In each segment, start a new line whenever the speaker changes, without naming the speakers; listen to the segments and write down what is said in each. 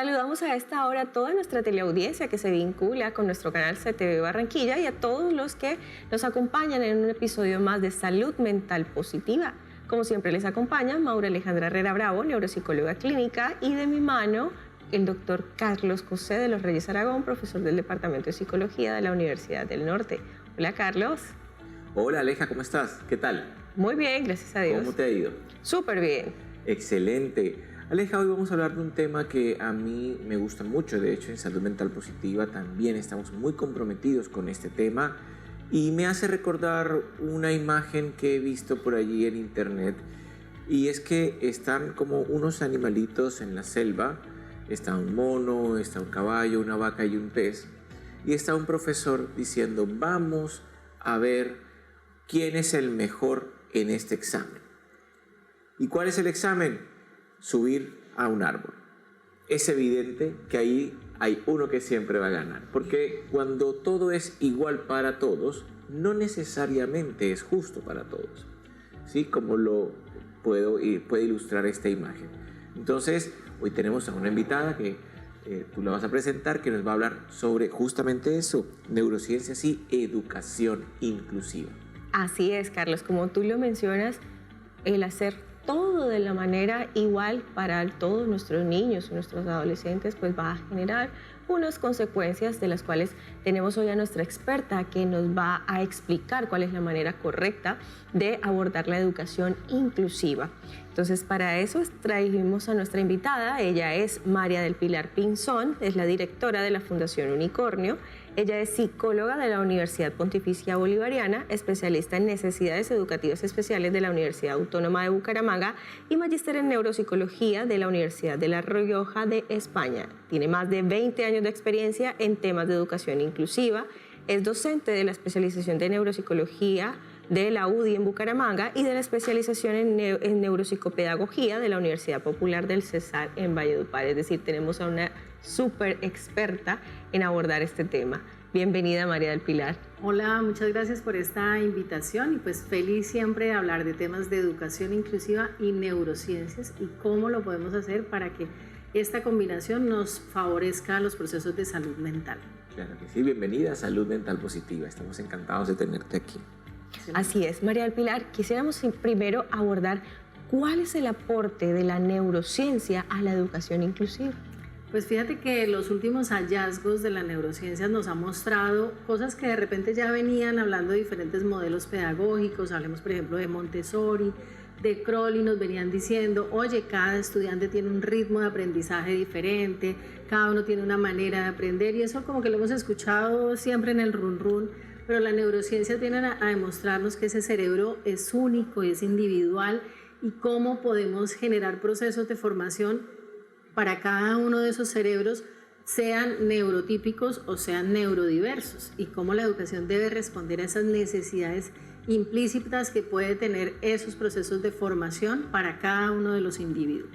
Saludamos a esta hora a toda nuestra teleaudiencia que se vincula con nuestro canal CTV Barranquilla y a todos los que nos acompañan en un episodio más de Salud Mental Positiva. Como siempre les acompaña Maura Alejandra Herrera Bravo, neuropsicóloga clínica, y de mi mano el doctor Carlos José de los Reyes Aragón, profesor del Departamento de Psicología de la Universidad del Norte. Hola, Carlos.
Hola, Aleja, ¿cómo estás? ¿Qué tal?
Muy bien, gracias a Dios.
¿Cómo te ha ido?
Súper bien.
Excelente. Aleja, hoy vamos a hablar de un tema que a mí me gusta mucho. De hecho, en Salud Mental Positiva también estamos muy comprometidos con este tema y me hace recordar una imagen que he visto por allí en internet, y es que están como unos animalitos en la selva. Está un mono, está un caballo, una vaca y un pez, y está un profesor diciendo: vamos a ver quién es el mejor en este examen. ¿Y cuál es el examen? Subir a un árbol. Es evidente que ahí hay uno que siempre va a ganar, porque cuando todo es igual para todos, no necesariamente es justo para todos, ¿sí? Como lo puede ilustrar esta imagen. Entonces, hoy tenemos a una invitada que tú la vas a presentar, que nos va a hablar sobre justamente eso: neurociencias y educación inclusiva.
Así es, Carlos, como tú lo mencionas, el hacer todo de la manera igual para todos nuestros niños y nuestros adolescentes pues va a generar unas consecuencias, de las cuales tenemos hoy a nuestra experta que nos va a explicar cuál es la manera correcta de abordar la educación inclusiva. Entonces, para eso trajimos a nuestra invitada. Ella es María del Pilar Pinzón, es la directora de la Fundación Unicornio. Ella es psicóloga de la Universidad Pontificia Bolivariana, especialista en necesidades educativas especiales de la Universidad Autónoma de Bucaramanga y magíster en neuropsicología de la Universidad de La Rioja de España. Tiene más de 20 años de experiencia en temas de educación inclusiva. Es docente de la especialización de neuropsicología de la UDI en Bucaramanga y de la especialización en neuropsicopedagogía de la Universidad Popular del Cesar en Valledupar. Es decir, tenemos a una súper experta en abordar este tema. Bienvenida, María del Pilar.
Hola, muchas gracias por esta invitación y pues feliz siempre de hablar de temas de educación inclusiva y neurociencias y cómo lo podemos hacer para que esta combinación nos favorezca los procesos de salud mental.
Claro que sí, bienvenida a Salud Mental Positiva. Estamos encantados de tenerte aquí.
Así es, María del Pilar, quisiéramos primero abordar cuál es el aporte de la neurociencia a la educación inclusiva.
Pues fíjate que los últimos hallazgos de la neurociencia nos han mostrado cosas que de repente ya venían hablando de diferentes modelos pedagógicos. Hablemos, por ejemplo, de Montessori, de Crowley. Nos venían diciendo: oye, cada estudiante tiene un ritmo de aprendizaje diferente, cada uno tiene una manera de aprender, y eso como que lo hemos escuchado siempre en el run run. Pero la neurociencia viene a demostrarnos que ese cerebro es único, es individual, y cómo podemos generar procesos de formación para cada uno de esos cerebros, sean neurotípicos o sean neurodiversos, y cómo la educación debe responder a esas necesidades implícitas que puede tener esos procesos de formación para cada uno de los individuos.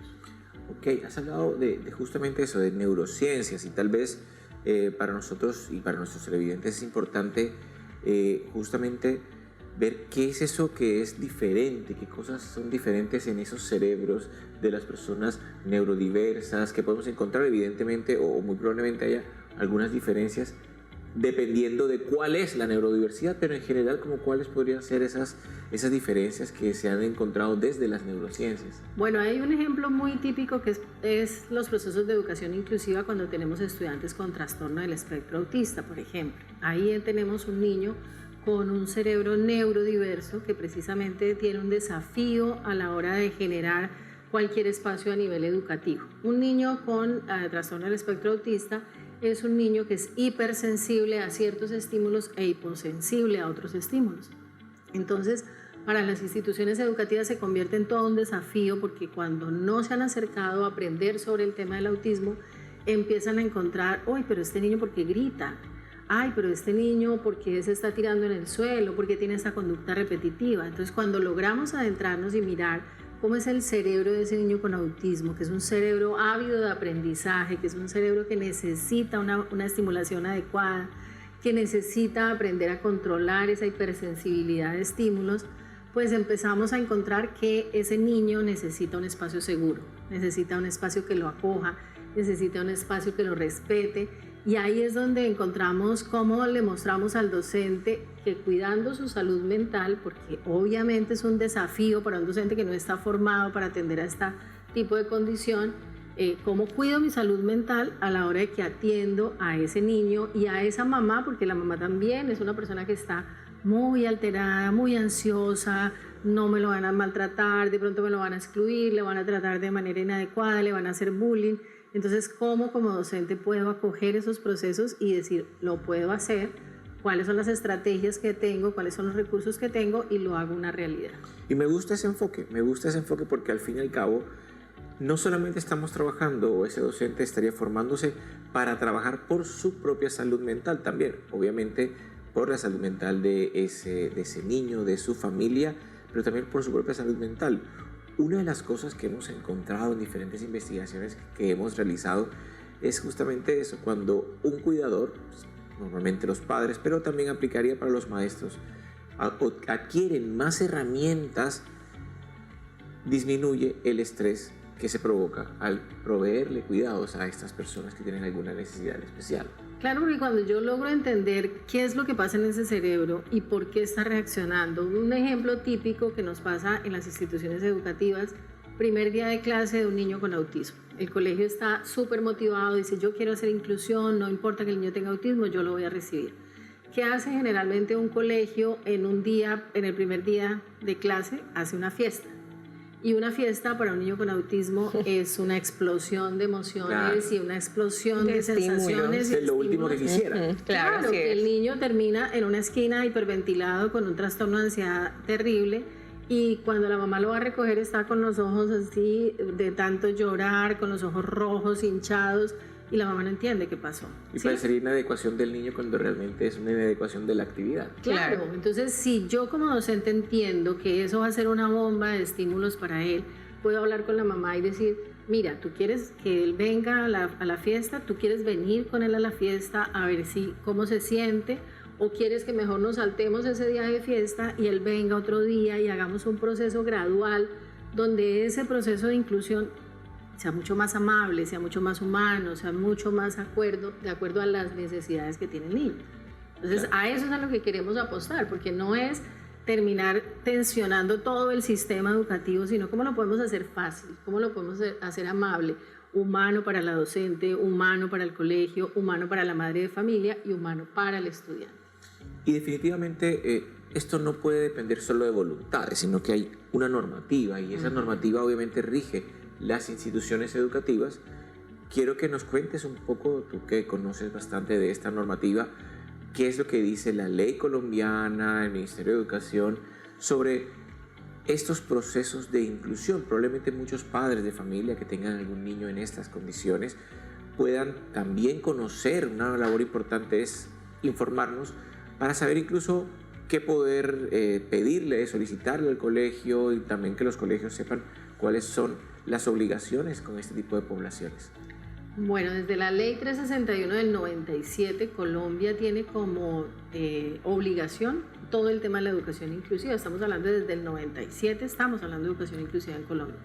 Ok, has hablado de justamente eso, de neurociencias, y tal vez para nosotros y para nuestros televidentes es importante justamente ver qué es eso que es diferente, qué cosas son diferentes en esos cerebros de las personas neurodiversas, que podemos encontrar evidentemente, o muy probablemente haya algunas diferencias dependiendo de cuál es la neurodiversidad, pero en general, como cuáles podrían ser esas diferencias que se han encontrado desde las neurociencias.
Bueno, hay un ejemplo muy típico que es los procesos de educación inclusiva cuando tenemos estudiantes con trastorno del espectro autista, por ejemplo. Ahí tenemos un niño con un cerebro neurodiverso que precisamente tiene un desafío a la hora de generar cualquier espacio a nivel educativo. Un niño con trastorno del espectro autista es un niño que es hipersensible a ciertos estímulos e hiposensible a otros estímulos. Entonces, para las instituciones educativas se convierte en todo un desafío, porque cuando no se han acercado a aprender sobre el tema del autismo, empiezan a encontrar: uy, pero este niño, ¿por qué grita? Ay, pero este niño, ¿por qué se está tirando en el suelo? ¿Por qué tiene esta conducta repetitiva? Entonces, cuando logramos adentrarnos y mirar cómo es el cerebro de ese niño con autismo, que es un cerebro ávido de aprendizaje, que es un cerebro que necesita una estimulación adecuada, que necesita aprender a controlar esa hipersensibilidad de estímulos, pues empezamos a encontrar que ese niño necesita un espacio seguro, necesita un espacio que lo acoja, necesita un espacio que lo respete. Y ahí es donde encontramos cómo le mostramos al docente que cuidando su salud mental, porque obviamente es un desafío para un docente que no está formado para atender a este tipo de condición, cómo cuido mi salud mental a la hora de que atiendo a ese niño y a esa mamá, porque la mamá también es una persona que está muy alterada, muy ansiosa, no me lo van a maltratar, de pronto me lo van a excluir, le van a tratar de manera inadecuada, le van a hacer bullying. Entonces, ¿cómo como docente puedo acoger esos procesos y decir, lo puedo hacer? ¿Cuáles son las estrategias que tengo? ¿Cuáles son los recursos que tengo? Y lo hago una realidad.
Y me gusta ese enfoque porque al fin y al cabo no solamente estamos trabajando, o ese docente estaría formándose para trabajar por su propia salud mental también, obviamente por la salud mental de ese niño, de su familia, pero también por su propia salud mental. Una de las cosas que hemos encontrado en diferentes investigaciones que hemos realizado es justamente eso, cuando un cuidador, normalmente los padres, pero también aplicaría para los maestros, adquieren más herramientas, disminuye el estrés que se provoca al proveerle cuidados a estas personas que tienen alguna necesidad especial.
Claro, porque cuando yo logro entender qué es lo que pasa en ese cerebro y por qué está reaccionando, un ejemplo típico que nos pasa en las instituciones educativas, primer día de clase de un niño con autismo. El colegio está súper motivado, dice yo quiero hacer inclusión, no importa que el niño tenga autismo, yo lo voy a recibir. ¿Qué hace generalmente un colegio en un día, en el primer día de clase? Hace una fiesta. Y una fiesta para un niño con autismo es una explosión de emociones, claro, y una explosión de sensaciones.
Es lo último que quisiera.
Claro, que el niño termina en una esquina hiperventilado con un trastorno de ansiedad terrible, y cuando la mamá lo va a recoger está con los ojos así de tanto llorar, con los ojos rojos, hinchados, y la mamá no entiende qué pasó.
Y parecería inadecuación del niño cuando realmente es una inadecuación de la actividad.
Claro, entonces si yo como docente entiendo que eso va a ser una bomba de estímulos para él, puedo hablar con la mamá y decir, mira, tú quieres que él venga a la fiesta, tú quieres venir con él a la fiesta a ver cómo se siente, o quieres que mejor nos saltemos ese día de fiesta y él venga otro día y hagamos un proceso gradual donde ese proceso de inclusión sea mucho más amable, sea mucho más humano, sea mucho más de acuerdo a las necesidades que tiene el niño. Entonces, claro, a eso es a lo que queremos apostar, porque no es terminar tensionando todo el sistema educativo, sino cómo lo podemos hacer fácil, cómo lo podemos hacer amable, humano para la docente, humano para el colegio, humano para la madre de familia y humano para el estudiante.
Y definitivamente esto no puede depender solo de voluntades, sino que hay una normativa, y esa normativa obviamente rige las instituciones educativas. Quiero que nos cuentes un poco, tú que conoces bastante de esta normativa, qué es lo que dice la ley colombiana, el Ministerio de Educación, sobre estos procesos de inclusión. Probablemente muchos padres de familia que tengan algún niño en estas condiciones puedan también conocer. Una labor importante es informarnos para saber incluso qué poder pedirle, solicitarle al colegio, y también que los colegios sepan cuáles son las obligaciones con este tipo de poblaciones.
Bueno, desde la ley 361 del 97, Colombia tiene como obligación todo el tema de la educación inclusiva. Estamos hablando desde el 97, estamos hablando de educación inclusiva en Colombia.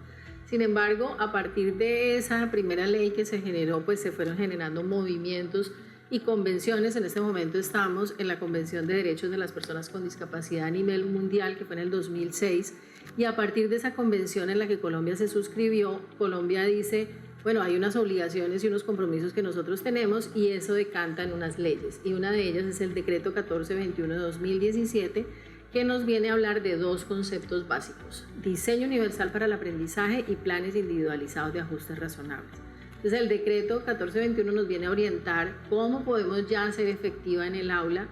Sin embargo, a partir de esa primera ley que se generó, pues se fueron generando movimientos y convenciones. En este momento estamos en la Convención de Derechos de las Personas con Discapacidad a nivel mundial, que fue en el 2006, y a partir de esa convención en la que Colombia se suscribió, Colombia dice, bueno, hay unas obligaciones y unos compromisos que nosotros tenemos, y eso decanta en unas leyes, y una de ellas es el decreto 1421 de 2017, que nos viene a hablar de dos conceptos básicos: diseño universal para el aprendizaje y planes individualizados de ajustes razonables. Entonces el decreto 1421 nos viene a orientar cómo podemos ya hacer efectiva en el aula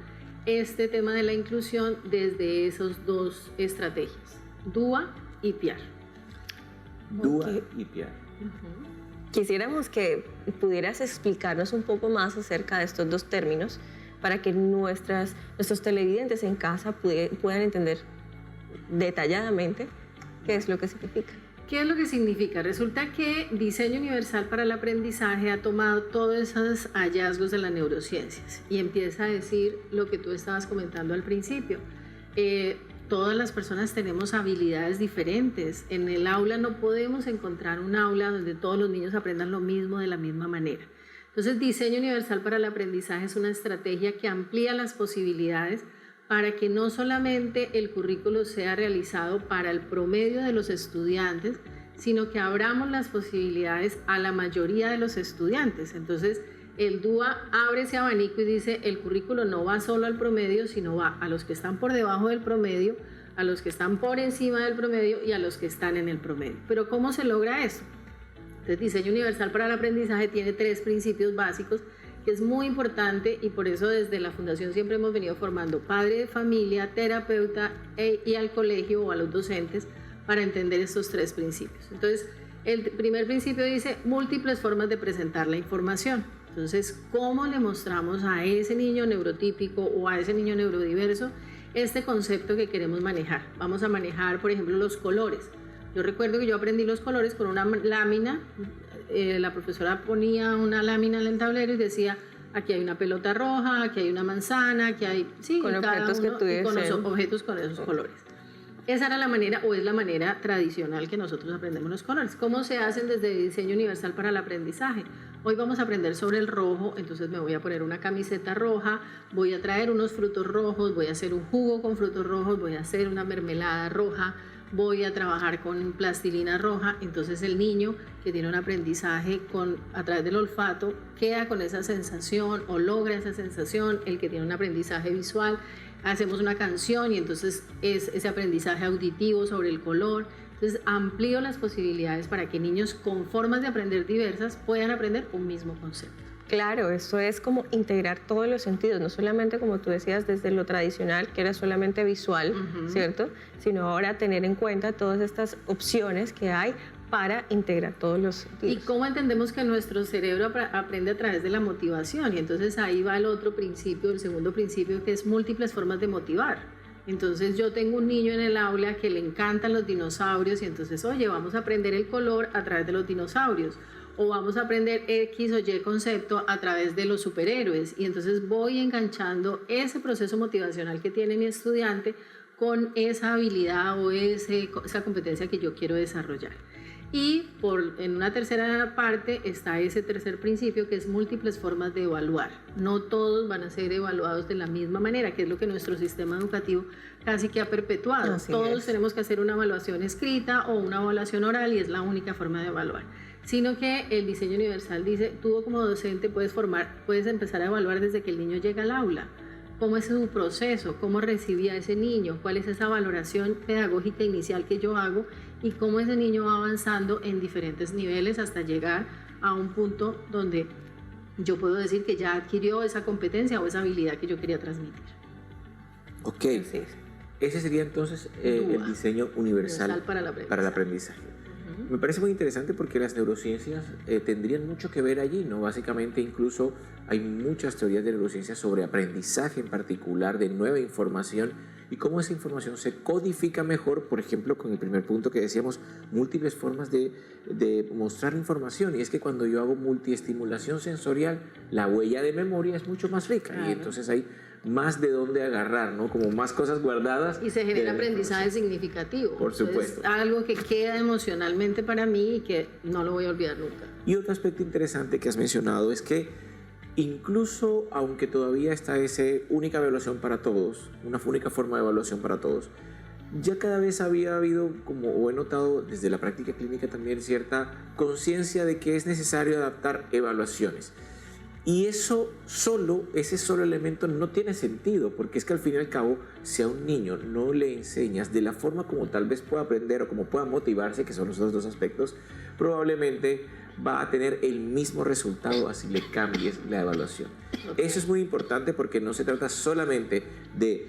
este tema de la inclusión desde esas dos estrategias, DUA y PIAR.
DUA y PIAR.
Quisiéramos que pudieras explicarnos un poco más acerca de estos dos términos para que nuestros televidentes en casa puedan entender detalladamente qué es lo que significa.
¿Qué es lo que significa? Resulta que Diseño Universal para el Aprendizaje ha tomado todos esos hallazgos de las neurociencias y empieza a decir lo que tú estabas comentando al principio. todas las personas tenemos habilidades diferentes. En el aula no podemos encontrar un aula donde todos los niños aprendan lo mismo de la misma manera. Entonces, Diseño Universal para el Aprendizaje es una estrategia que amplía las posibilidades para que no solamente el currículo sea realizado para el promedio de los estudiantes, sino que abramos las posibilidades a la mayoría de los estudiantes. Entonces, el DUA abre ese abanico y dice, el currículo no va solo al promedio, sino va a los que están por debajo del promedio, a los que están por encima del promedio y a los que están en el promedio. Pero ¿cómo se logra eso? Entonces, Diseño Universal para el Aprendizaje tiene 3 principios básicos, que es muy importante, y por eso desde la Fundación siempre hemos venido formando padre de familia, terapeuta y al colegio o a los docentes para entender estos 3 principios. Entonces, el primer principio dice múltiples formas de presentar la información. Entonces, ¿cómo le mostramos a ese niño neurotípico o a ese niño neurodiverso este concepto que queremos manejar? Vamos a manejar, por ejemplo, los colores. Yo recuerdo que yo aprendí los colores con una lámina. La profesora ponía una lámina en el tablero y decía, aquí hay una pelota roja, aquí hay una manzana, aquí hay... Sí,
con objetos que tuviesen.
Con los objetos con esos colores. Esa era la manera, o es la manera tradicional que nosotros aprendemos los colores. ¿Cómo se hacen desde Diseño Universal para el Aprendizaje? Hoy vamos a aprender sobre el rojo, entonces me voy a poner una camiseta roja, voy a traer unos frutos rojos, voy a hacer un jugo con frutos rojos, voy a hacer una mermelada roja, voy a trabajar con plastilina roja. Entonces el niño que tiene un aprendizaje a través del olfato queda con esa sensación o logra esa sensación. El que tiene un aprendizaje visual, hacemos una canción y entonces es ese aprendizaje auditivo sobre el color. Entonces amplío las posibilidades para que niños con formas de aprender diversas puedan aprender un mismo concepto.
Claro, eso es como integrar todos los sentidos, no solamente como tú decías desde lo tradicional, que era solamente visual, ¿cierto? Sino ahora tener en cuenta todas estas opciones que hay para integrar todos los sentidos.
¿Y cómo entendemos que nuestro cerebro aprende a través de la motivación? Y entonces ahí va el otro principio, el segundo principio, que es múltiples formas de motivar. Entonces yo tengo un niño en el aula que le encantan los dinosaurios y entonces, oye, vamos a aprender el color a través de los dinosaurios. O vamos a aprender X o Y concepto a través de los superhéroes. Y entonces voy enganchando ese proceso motivacional que tiene mi estudiante con esa habilidad o esa competencia que yo quiero desarrollar. Y en una tercera parte está ese tercer principio, que es múltiples formas de evaluar. No todos van a ser evaluados de la misma manera, que es lo que nuestro sistema educativo casi que ha perpetuado. Todos tenemos que hacer una evaluación escrita o una evaluación oral y es la única forma de evaluar. Sino que el Diseño Universal dice, tú como docente puedes empezar a evaluar desde que el niño llega al aula. ¿Cómo es su proceso? ¿Cómo recibía ese niño? ¿Cuál es esa valoración pedagógica inicial que yo hago? Y cómo ese niño va avanzando en diferentes niveles hasta llegar a un punto donde yo puedo decir que ya adquirió esa competencia o esa habilidad que yo quería transmitir.
Ok, ese sería entonces el Diseño Universal para el Aprendizaje. Me parece muy interesante porque las neurociencias tendrían mucho que ver allí, ¿no? Básicamente incluso hay muchas teorías de neurociencias sobre aprendizaje en particular, de nueva información y cómo esa información se codifica mejor, por ejemplo, con el primer punto que decíamos, múltiples formas de mostrar información. Y es que cuando yo hago multiestimulación sensorial, la huella de memoria es mucho más rica. Claro. Y entonces hay más de dónde agarrar, ¿no? Como más cosas guardadas.
Y se genera aprendizaje significativo.
Por supuesto.
Es algo que queda emocionalmente para mí y que no lo voy a olvidar nunca.
Y otro aspecto interesante que has mencionado es que incluso aunque todavía está esa única evaluación para todos, una única forma de evaluación para todos, ya cada vez había habido, como he notado desde la práctica clínica también, cierta conciencia de que es necesario adaptar evaluaciones. Y ese solo elemento no tiene sentido, porque es que al fin y al cabo, si a un niño no le enseñas de la forma como tal vez pueda aprender o como pueda motivarse, que son los otros dos aspectos, probablemente va a tener el mismo resultado así le cambies la evaluación. Eso es muy importante porque no se trata solamente de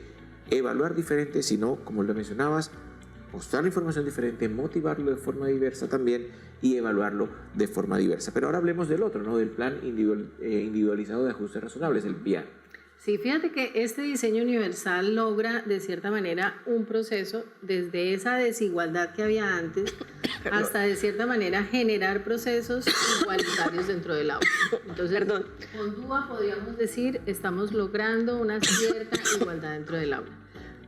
evaluar diferente, sino, como lo mencionabas, mostrar la información diferente, motivarlo de forma diversa también y evaluarlo de forma diversa. Pero ahora hablemos del otro, ¿no? Del plan individualizado de ajustes razonables, el PIA.
Sí, fíjate que este diseño universal logra de cierta manera un proceso desde esa desigualdad que había antes hasta de cierta manera generar procesos igualitarios dentro del aula. Entonces, con DUA podríamos decir estamos logrando una cierta igualdad dentro del aula.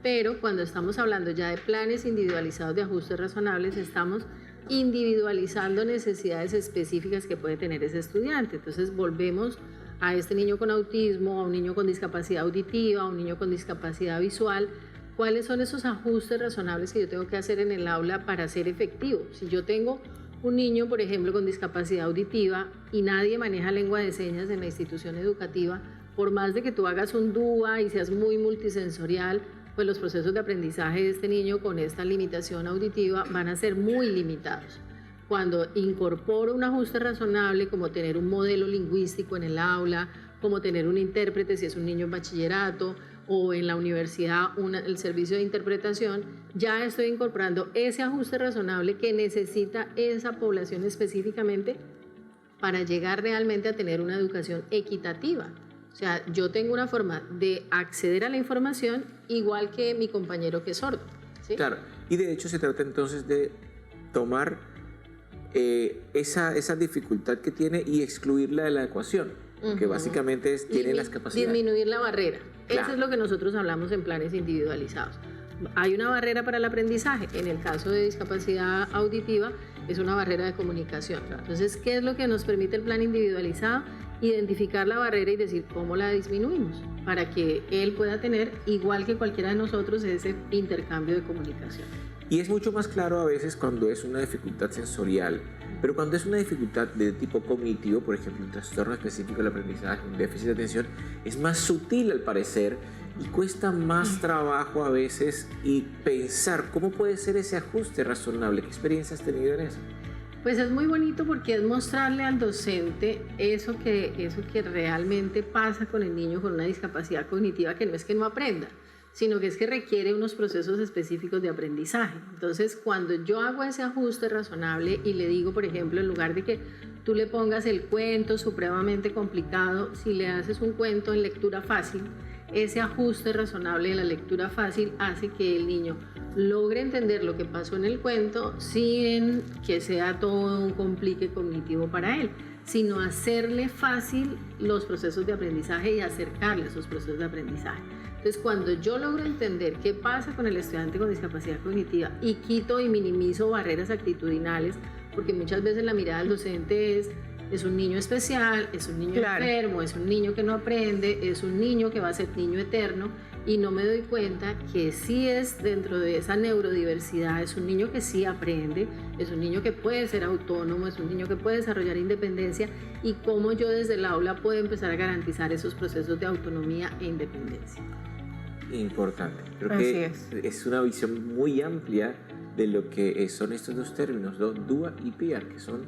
Pero cuando estamos hablando ya de planes individualizados de ajustes razonables, estamos individualizando necesidades específicas que puede tener ese estudiante. Entonces volvemos a este niño con autismo, a un niño con discapacidad auditiva, a un niño con discapacidad visual. ¿Cuáles son esos ajustes razonables que yo tengo que hacer en el aula para ser efectivo? Si yo tengo un niño, por ejemplo, con discapacidad auditiva y nadie maneja lengua de señas en la institución educativa, por más de que tú hagas un DUA y seas muy multisensorial, pues los procesos de aprendizaje de este niño con esta limitación auditiva van a ser muy limitados. Cuando incorporo un ajuste razonable, como tener un modelo lingüístico en el aula, como tener un intérprete si es un niño en bachillerato, o en la universidad el servicio de interpretación, ya estoy incorporando ese ajuste razonable que necesita esa población específicamente para llegar realmente a tener una educación equitativa. O sea, yo tengo una forma de acceder a la información igual que mi compañero que es sordo, ¿sí?
Claro, y de hecho se trata entonces de tomar esa dificultad que tiene y excluirla de la ecuación, que básicamente es, tiene las capacidades.
Disminuir la barrera.
Claro.
Eso es lo que nosotros hablamos en planes individualizados. Hay una barrera para el aprendizaje. En el caso de discapacidad auditiva, es una barrera de comunicación. Entonces, ¿qué es lo que nos permite el plan individualizado? Identificar la barrera y decir cómo la disminuimos para que él pueda tener, igual que cualquiera de nosotros, ese intercambio de comunicación.
Y es mucho más claro a veces cuando es una dificultad sensorial, pero cuando es una dificultad de tipo cognitivo, por ejemplo, un trastorno específico del aprendizaje, un déficit de atención, es más sutil al parecer y cuesta más trabajo a veces y pensar cómo puede ser ese ajuste razonable. ¿Qué experiencia has tenido en eso?
Pues es muy bonito porque es mostrarle al docente eso que realmente pasa con el niño con una discapacidad cognitiva, que no es que no aprenda, sino que es que requiere unos procesos específicos de aprendizaje. Entonces, cuando yo hago ese ajuste razonable y le digo, por ejemplo, en lugar de que tú le pongas el cuento supremamente complicado, si le haces un cuento en lectura fácil, ese ajuste razonable de la lectura fácil hace que el niño logre entender lo que pasó en el cuento sin que sea todo un complique cognitivo para él, sino hacerle fácil los procesos de aprendizaje y acercarle esos procesos de aprendizaje. Entonces, cuando yo logro entender qué pasa con el estudiante con discapacidad cognitiva y quito y minimizo barreras actitudinales, porque muchas veces la mirada del docente es un niño especial, es un niño enfermo, es un niño que no aprende, es un niño que va a ser niño eterno, y no me doy cuenta que sí es dentro de esa neurodiversidad, es un niño que sí aprende, es un niño que puede ser autónomo, es un niño que puede desarrollar independencia, y cómo yo desde el aula puedo empezar a garantizar esos procesos de autonomía e independencia.
Importante. Creo que es una visión muy amplia de lo que son estos dos términos, DUA y PIAR, que son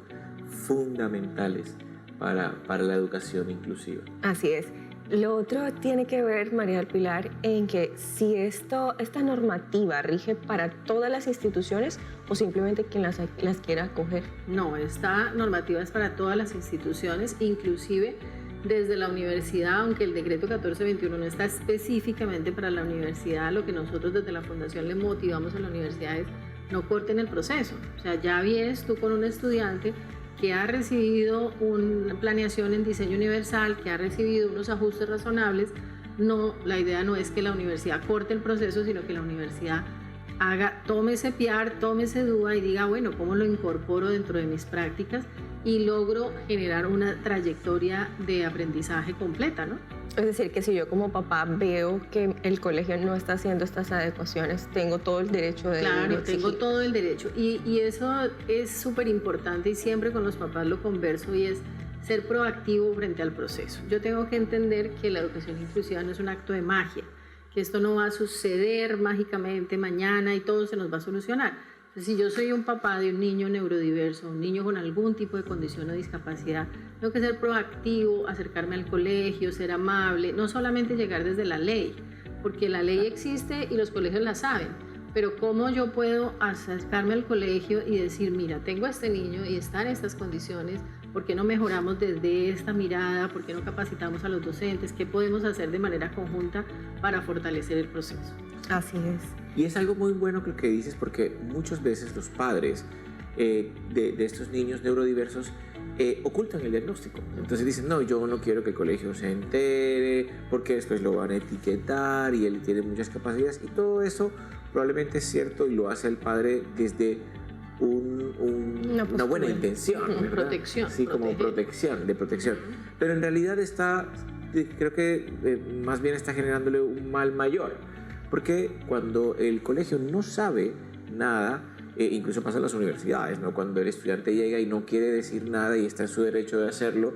fundamentales para la educación inclusiva.
Así es. Lo otro tiene que ver, María del Pilar, en que si esta normativa rige para todas las instituciones o simplemente quien las quiera acoger.
No, esta normativa es para todas las instituciones, inclusive desde la universidad, aunque el decreto 1421 no está específicamente para la universidad. Lo que nosotros desde la Fundación le motivamos a la universidad es no corten el proceso. O sea, ya vienes tú con un estudiante que ha recibido una planeación en diseño universal, que ha recibido unos ajustes razonables. No, la idea no es que la universidad corte el proceso, sino que la universidad tome ese PIAR, tome ese DUA y diga, bueno, ¿cómo lo incorporo dentro de mis prácticas? Y logro generar una trayectoria de aprendizaje completa, ¿no?
Es decir, que si yo como papá veo que el colegio no está haciendo estas adecuaciones, tengo todo el derecho de
Claro,
exigir.
tengo todo el derecho. Y eso es súper importante y siempre con los papás lo converso, y es ser proactivo frente al proceso. Yo tengo que entender que la educación inclusiva no es un acto de magia, que esto no va a suceder mágicamente mañana y todo se nos va a solucionar. Si yo soy un papá de un niño neurodiverso, un niño con algún tipo de condición o discapacidad, tengo que ser proactivo, acercarme al colegio, ser amable, no solamente llegar desde la ley, porque la ley existe y los colegios la saben, pero cómo yo puedo acercarme al colegio y decir, mira, tengo a este niño y está en estas condiciones, ¿por qué no mejoramos desde esta mirada? ¿Por qué no capacitamos a los docentes? ¿Qué podemos hacer de manera conjunta para fortalecer el proceso?
Así es.
Y es algo muy bueno lo que dices, porque muchas veces los padres de estos niños neurodiversos ocultan el diagnóstico. Entonces dicen, no, yo no quiero que el colegio se entere, porque después lo van a etiquetar y él tiene muchas capacidades, y todo eso probablemente es cierto y lo hace el padre desde una buena intención, ¿verdad?
Protección.
Sí, como de protección. Pero en realidad creo que más bien está generándole un mal mayor, porque cuando el colegio no sabe nada, incluso pasa en las universidades, ¿no? Cuando el estudiante llega y no quiere decir nada y está en su derecho de hacerlo,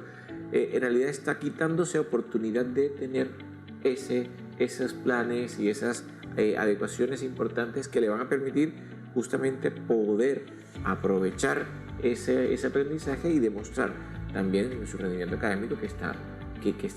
en realidad está quitándose oportunidad de tener esos planes y esas adecuaciones importantes que le van a permitir justamente poder aprovechar ese aprendizaje y demostrar también en su rendimiento académico que está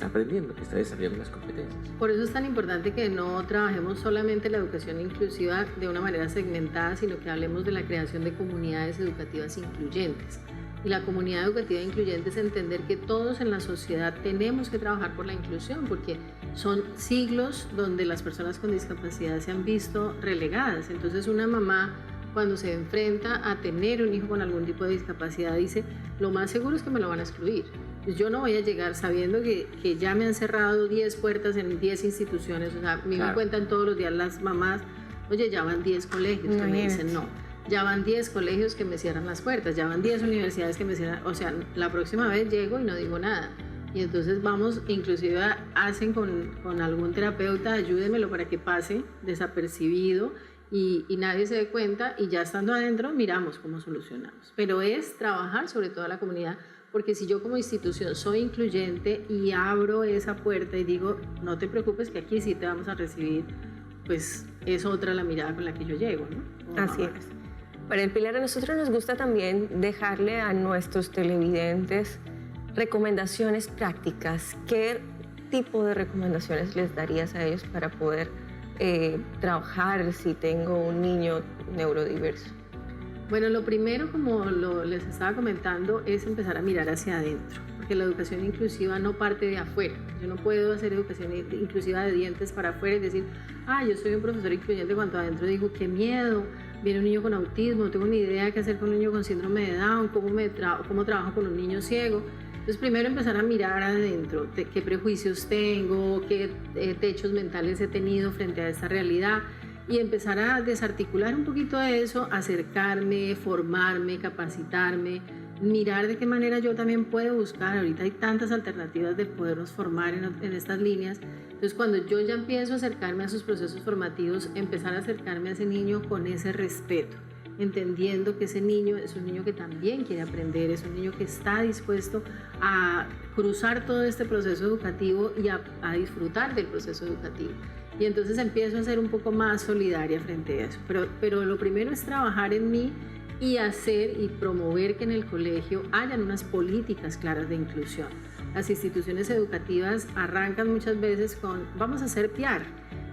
aprendiendo, que está desarrollando las competencias.
Por eso es tan importante que no trabajemos solamente la educación inclusiva de una manera segmentada, sino que hablemos de la creación de comunidades educativas incluyentes. Y la comunidad educativa incluyente es entender que todos en la sociedad tenemos que trabajar por la inclusión, porque son siglos donde las personas con discapacidad se han visto relegadas. Entonces una mamá, cuando se enfrenta a tener un hijo con algún tipo de discapacidad, dice, lo más seguro es que me lo van a excluir. Pues yo no voy a llegar sabiendo que ya me han cerrado 10 puertas en 10 instituciones. O sea, a mí me cuentan todos los días las mamás, oye, ya van 10 colegios, que me dicen no. Ya van 10 colegios que me cierran las puertas, ya van 10 universidades que me cierran. O sea, la próxima vez llego y no digo nada. Y entonces vamos, inclusive hacen con algún terapeuta, ayúdenmelo para que pase desapercibido y nadie se dé cuenta, y ya estando adentro miramos cómo solucionamos. Pero es trabajar sobre toda la comunidad, porque si yo como institución soy incluyente y abro esa puerta y digo, no te preocupes que aquí sí te vamos a recibir, pues es otra la mirada con la que yo llego, ¿no?
Así es. Para el Pilar, a nosotros nos gusta también dejarle a nuestros televidentes recomendaciones prácticas. ¿Qué tipo de recomendaciones les darías a ellos para poder trabajar si tengo un niño neurodiverso?
Bueno, lo primero, como les estaba comentando, es empezar a mirar hacia adentro, porque la educación inclusiva no parte de afuera. Yo no puedo hacer educación inclusiva de dientes para afuera y decir, yo soy un profesor incluyente, cuando adentro digo, qué miedo, viene un niño con autismo, no tengo ni idea qué hacer con un niño con síndrome de Down, cómo trabajo con un niño ciego. Entonces, primero empezar a mirar adentro, qué prejuicios tengo, qué techos mentales he tenido frente a esta realidad, y empezar a desarticular un poquito de eso, acercarme, formarme, capacitarme, mirar de qué manera yo también puedo buscar. Ahorita hay tantas alternativas de podernos formar en estas líneas. Entonces, cuando yo ya empiezo a acercarme a sus procesos formativos, empezar a acercarme a ese niño con ese respeto, entendiendo que ese niño es un niño que también quiere aprender, es un niño que está dispuesto a cruzar todo este proceso educativo y a disfrutar del proceso educativo. Y entonces empiezo a ser un poco más solidaria frente a eso. Pero lo primero es trabajar en mí y hacer y promover que en el colegio hayan unas políticas claras de inclusión. Las instituciones educativas arrancan muchas veces con, vamos a hacer PR,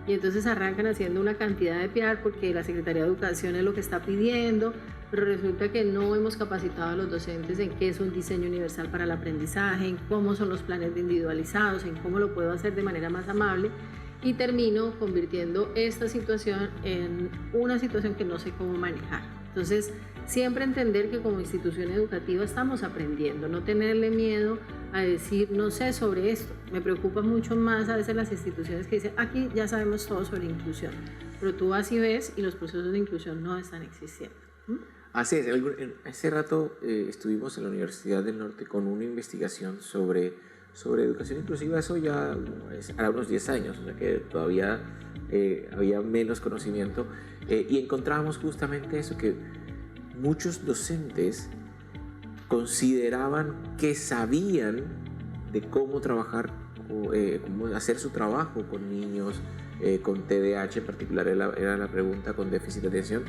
y entonces arrancan haciendo una cantidad de PR porque la Secretaría de Educación es lo que está pidiendo, pero resulta que no hemos capacitado a los docentes en qué es un diseño universal para el aprendizaje, en cómo son los planes individualizados, en cómo lo puedo hacer de manera más amable, y termino convirtiendo esta situación en una situación que no sé cómo manejar. Entonces, siempre entender que como institución educativa estamos aprendiendo, no tenerle miedo a decir, no sé sobre esto. Me preocupa mucho más a veces las instituciones que dicen, aquí ya sabemos todo sobre inclusión, pero tú vas y ves y los procesos de inclusión no están existiendo.
Así es, hace rato estuvimos en la Universidad del Norte con una investigación sobre educación inclusiva. Eso ya hará unos 10 años, o sea que todavía había menos conocimiento, y encontrábamos justamente eso, que muchos docentes consideraban que sabían de cómo trabajar, cómo hacer su trabajo con niños con TDAH, en particular era la pregunta, con déficit de atención,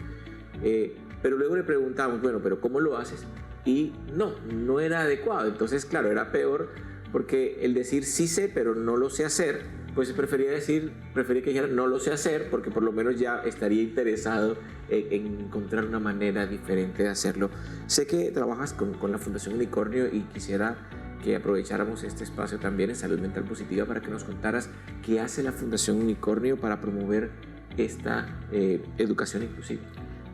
pero luego le preguntábamos, bueno, pero ¿cómo lo haces? Y no era adecuado. Entonces, claro, era peor, porque el decir sí sé pero no lo sé hacer, pues prefería que dijera no lo sé hacer, porque por lo menos ya estaría interesado en encontrar una manera diferente de hacerlo. Sé que trabajas con la Fundación Unicornio y quisiera que aprovecháramos este espacio también en Salud Mental Positiva para que nos contaras qué hace la Fundación Unicornio para promover esta educación inclusiva.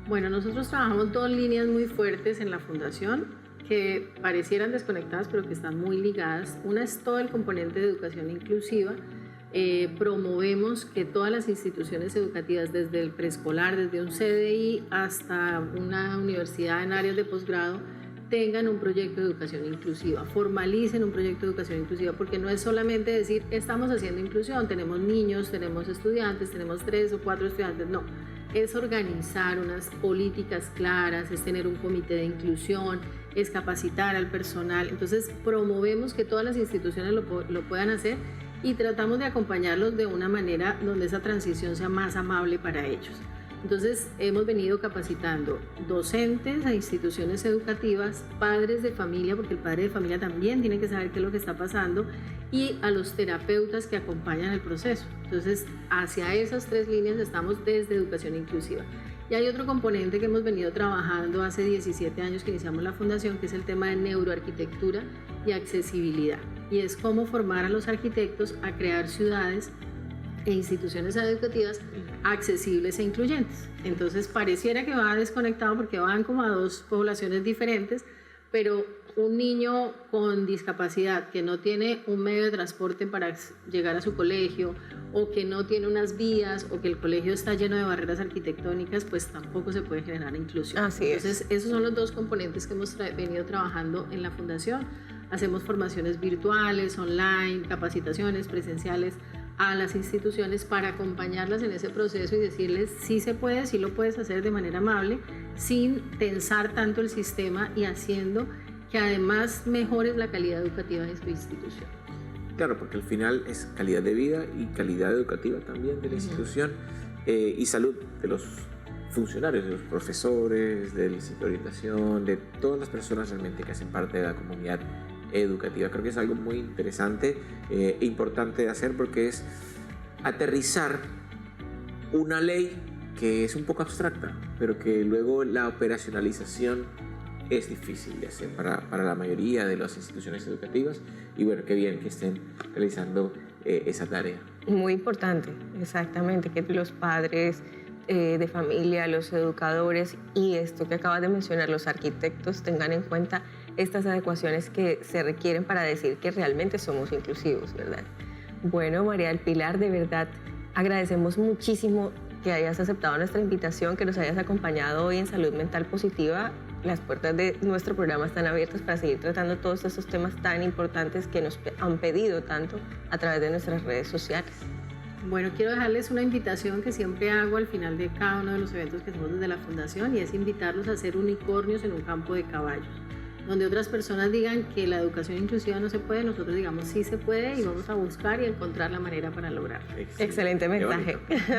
Bueno, nosotros trabajamos dos líneas muy fuertes en la Fundación, que parecieran desconectadas, pero que están muy ligadas. Una es todo el componente de educación inclusiva. Promovemos que todas las instituciones educativas, desde el preescolar, desde un CDI hasta una universidad en áreas de posgrado, tengan un proyecto de educación inclusiva, formalicen un proyecto de educación inclusiva, porque no es solamente decir estamos haciendo inclusión, tenemos niños, tenemos estudiantes, tenemos 3 o 4 estudiantes, no, es organizar unas políticas claras, es tener un comité de inclusión, es capacitar al personal. Entonces promovemos que todas las instituciones lo puedan hacer y tratamos de acompañarlos de una manera donde esa transición sea más amable para ellos. Entonces hemos venido capacitando docentes a instituciones educativas, padres de familia, porque el padre de familia también tiene que saber qué es lo que está pasando, y a los terapeutas que acompañan el proceso. Entonces hacia esas 3 líneas estamos desde educación inclusiva. Y hay otro componente que hemos venido trabajando hace 17 años que iniciamos la fundación, que es el tema de neuroarquitectura y accesibilidad. Y es cómo formar a los arquitectos a crear ciudades e instituciones educativas accesibles e incluyentes. Entonces pareciera que va desconectado porque van como a 2 poblaciones diferentes, pero un niño con discapacidad que no tiene un medio de transporte para llegar a su colegio, o que no tiene unas vías, o que el colegio está lleno de barreras arquitectónicas, pues tampoco se puede generar inclusión. Entonces esos son los 2 componentes que hemos venido trabajando en la fundación. Hacemos formaciones virtuales, online, capacitaciones presenciales a las instituciones para acompañarlas en ese proceso y decirles sí se puede, sí lo puedes hacer de manera amable, sin tensar tanto el sistema y haciendo que además mejores la calidad educativa de su institución.
Claro, porque al final es calidad de vida y calidad educativa también de la institución, y salud de los funcionarios, de los profesores, del centro de orientación, de todas las personas realmente que hacen parte de la comunidad educativa. Creo que es algo muy interesante e importante de hacer, porque es aterrizar una ley que es un poco abstracta, pero que luego la operacionalización es difícil de hacer para la mayoría de las instituciones educativas, y bueno, qué bien que estén realizando esa tarea.
Muy importante, exactamente, que los padres de familia, los educadores y esto que acabas de mencionar, los arquitectos, tengan en cuenta estas adecuaciones que se requieren para decir que realmente somos inclusivos, ¿verdad? Bueno, María del Pilar, de verdad agradecemos muchísimo que hayas aceptado nuestra invitación, que nos hayas acompañado hoy en Salud Mental Positiva. Las puertas de nuestro programa están abiertas para seguir tratando todos estos temas tan importantes que nos han pedido tanto a través de nuestras redes sociales.
Bueno, quiero dejarles una invitación que siempre hago al final de cada uno de los eventos que hacemos desde la Fundación, y es invitarlos a hacer unicornios en un campo de caballos. Donde otras personas digan que la educación inclusiva no se puede, nosotros digamos sí se puede, y vamos a buscar y encontrar la manera para lograrlo.
Excelente mensaje.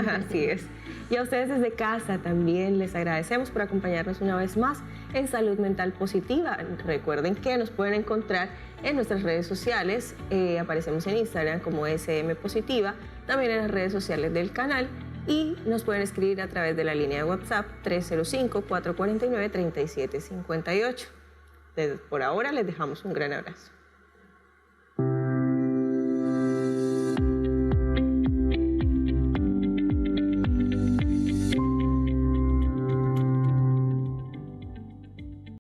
Así es. Y a ustedes desde casa también les agradecemos por acompañarnos una vez más en Salud Mental Positiva. Recuerden que nos pueden encontrar en nuestras redes sociales. Aparecemos en Instagram como SM Positiva, también en las redes sociales del canal, y nos pueden escribir a través de la línea de WhatsApp 305-449-3758. Por ahora les dejamos un gran abrazo.